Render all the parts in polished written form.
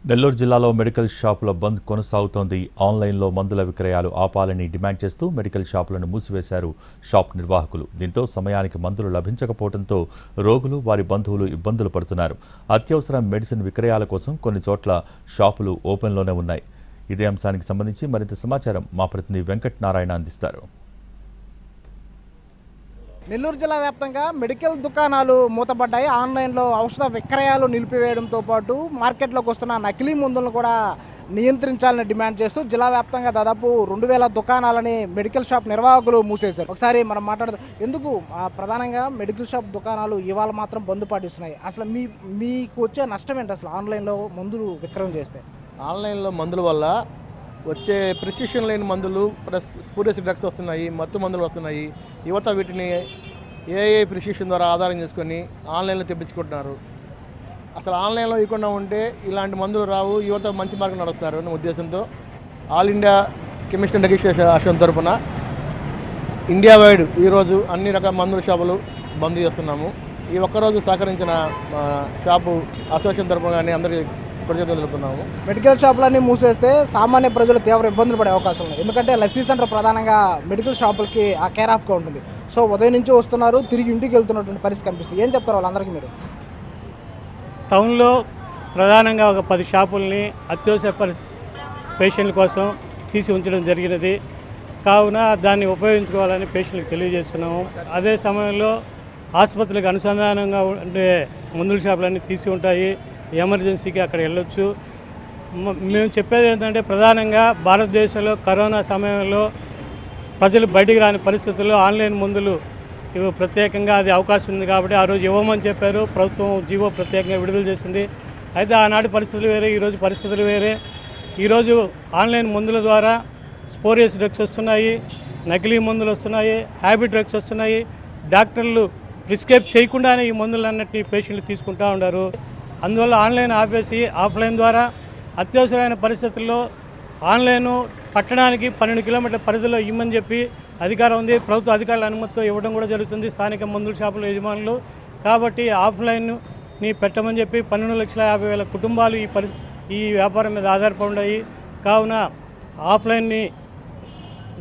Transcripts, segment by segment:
నెల్లూరు జిల్లాలో మెడికల్ షాపుల బంద్ కొనసాగుతోంది. ఆన్లైన్లో మందుల విక్రయాలు ఆపాలని డిమాండ్ చేస్తూ మెడికల్ షాపులను మూసివేశారు షాప్ నిర్వాహకులు. దీంతో సమయానికి మందులు లభించకపోవడంతో రోగులు, వారి బంధువులు ఇబ్బందులు పడుతున్నారు. అత్యవసర మెడిసిన్ విక్రయాల కోసం కొన్ని చోట్ల షాపులు ఓపెన్లోనే ఉన్నాయి. ఇదే అంశానికి సంబంధించి మరింత సమాచారం మా ప్రతినిధి వెంకట్ నారాయణ అందిస్తారు. నెల్లూరు జిల్లా వ్యాప్తంగా మెడికల్ దుకాణాలు మూతపడ్డాయి. ఆన్లైన్లో ఔషధ విక్రయాలు నిలిపివేయడంతో పాటు మార్కెట్లోకి వస్తున్న నకిలీ మందులను కూడా నియంత్రించాలని డిమాండ్ చేస్తూ జిల్లా వ్యాప్తంగా దాదాపు 2000 దుకాణాలని మెడికల్ షాప్ నిర్వాహకులు మూసేశారు. ఒకసారి మనం మాట్లాడదాం. ఎందుకు ప్రధానంగా మెడికల్ షాప్ దుకాణాలు ఇవాళ మాత్రం బంద్ పాటిస్తున్నాయి? అసలు మీకు వచ్చే నష్టం ఏంటి అసలు ఆన్లైన్లో మందులు విక్రయం చేస్తే? ఆన్లైన్లో మందుల వల్ల వచ్చే ప్రిస్క్రిప్షన్ లేని మందులు ప్లస్ స్పూరియస్ డ్రగ్స్ వస్తున్నాయి, మత్తు మందులు వస్తున్నాయి. యువత వీటిని ఏఐ ప్రిస్క్రిప్షన్ ద్వారా ఆధారం చేసుకొని ఆన్లైన్లో తెప్పించుకుంటున్నారు. అసలు ఆన్లైన్లో ఇవ్వకుండా ఉంటే ఇలాంటి మందులు రావు, యువత మంచి మార్గం నడుస్తారు అనే ఉద్దేశంతో all India chemist and drug association తరఫున ఇండియా వైడ్ ఈరోజు అన్ని రకాల మందుల షాపులు బంద్ చేస్తున్నాము. ఈ ఒక్కరోజు సహకరించిన షాపు అసోసియేషన్ తరఫున కానీ అందరికీ తెలుపుతున్నాము. మెడికల్ షాపులన్నీ మూసేస్తే సామాన్య ప్రజలు తీవ్ర ఇబ్బందులు పడే అవకాశం ఉంది. ఎందుకంటే లస్సీ సెంటర్ ప్రధానంగా మెడికల్ షాపులకి ఆ కేర్ ఆఫ్గా ఉంటుంది. సో ఉదయం నుంచి వస్తున్నారు, తిరిగి ఇంటికి వెళ్తున్నటువంటి పరిస్థితి కనిపిస్తుంది. ఏం చెప్తారు వాళ్ళందరికీ మీరు? టౌన్లో ప్రధానంగా ఒక 10 షాపుల్ని అత్యవసర పేషెంట్ల కోసం తీసి ఉంచడం జరిగినది. కావున దాన్ని ఉపయోగించుకోవాలని పేషెంట్లకు తెలియజేస్తున్నాము. అదే సమయంలో ఆసుపత్రులకు అనుసంధానంగా ఉండే మందుల షాపులన్నీ తీసి ఉంటాయి. ఎమర్జెన్సీకి అక్కడ వెళ్ళొచ్చు. మేము చెప్పేది ఏంటంటే ప్రధానంగా భారతదేశంలో కరోనా సమయంలో ప్రజలు బయటికి రాని పరిస్థితుల్లో ఆన్లైన్ మందులు ఇవి ప్రత్యేకంగా అది అవకాశం ఉంది కాబట్టి ఆ రోజు ఇవ్వమని చెప్పారు. ప్రభుత్వం జీవో ప్రత్యేకంగా విడుదల చేసింది. అయితే ఆనాటి పరిస్థితులు వేరే, ఈరోజు పరిస్థితులు వేరే. ఈరోజు ఆన్లైన్ మందుల ద్వారా స్పోరియస్ డ్రగ్స్ వస్తున్నాయి, నకిలీ మందులు వస్తున్నాయి, హ్యాబిట్ డ్రగ్స్ వస్తున్నాయి. డాక్టర్లు ప్రిస్క్రైబ్ చేయకుండానే ఈ మందులన్నింటినీ పేషెంట్లు తీసుకుంటూ ఉన్నారు. అందువల్ల ఆన్లైన్ ఆపేసి ఆఫ్లైన్ ద్వారా అత్యవసరమైన పరిస్థితుల్లో ఆన్లైన్ పట్టణానికి 12 కిలోమీటర్ల పరిధిలో ఇవ్వమని చెప్పి అధికారం ఉంది. ప్రభుత్వ అధికారుల అనుమతితో ఇవ్వడం కూడా జరుగుతుంది స్థానిక మందుల షాపుల యజమానులు. కాబట్టి ఆఫ్లైన్ని పెట్టమని చెప్పి 12,50,000 కుటుంబాలు ఈ వ్యాపారం మీద ఆధారపడి ఉన్నాయి. కావున ఆఫ్లైన్ని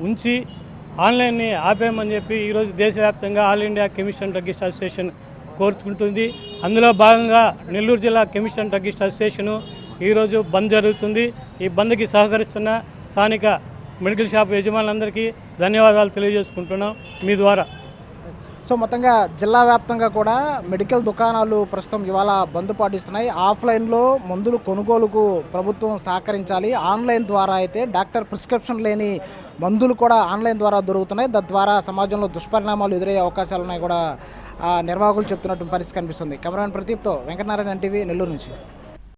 ఉంచి ఆన్లైన్ని ఆపేయమని చెప్పి ఈరోజు దేశవ్యాప్తంగా all India chemist and drug association కోరుకుంటుంది. అందులో భాగంగా నెల్లూరు జిల్లా కెమిస్ట్ అండ్ డ్రగ్ అసోసియేషను ఈరోజు బంద్ జరుగుతుంది. ఈ బంద్కి సహకరిస్తున్న స్థానిక మెడికల్ షాప్ యజమానులందరికీ ధన్యవాదాలు తెలియజేసుకుంటున్నాం మీ ద్వారా. సో మొత్తంగా జిల్లా వ్యాప్తంగా కూడా మెడికల్ దుకాణాలు ప్రస్తుతం ఇవాళ బంద్ పాటిస్తున్నాయి. ఆఫ్లైన్లో మందులు కొనుగోలుకు ప్రభుత్వం సహకరించాలి. ఆన్లైన్ ద్వారా అయితే డాక్టర్ ప్రిస్క్రిప్షన్ లేని మందులు కూడా ఆన్లైన్ ద్వారా దొరుకుతున్నాయి. తద్వారా సమాజంలో దుష్పరిణామాలు ఎదురయ్యే అవకాశాలు ఉన్నాయి కూడా నిర్వాహకులు చెప్తున్నటువంటి పరిస్థితి కనిపిస్తుంది. కెమెరామెన్ ప్రదీప్తో వెంకటనారాయణ, ఎన్టీవీ, నెల్లూరు నుంచి.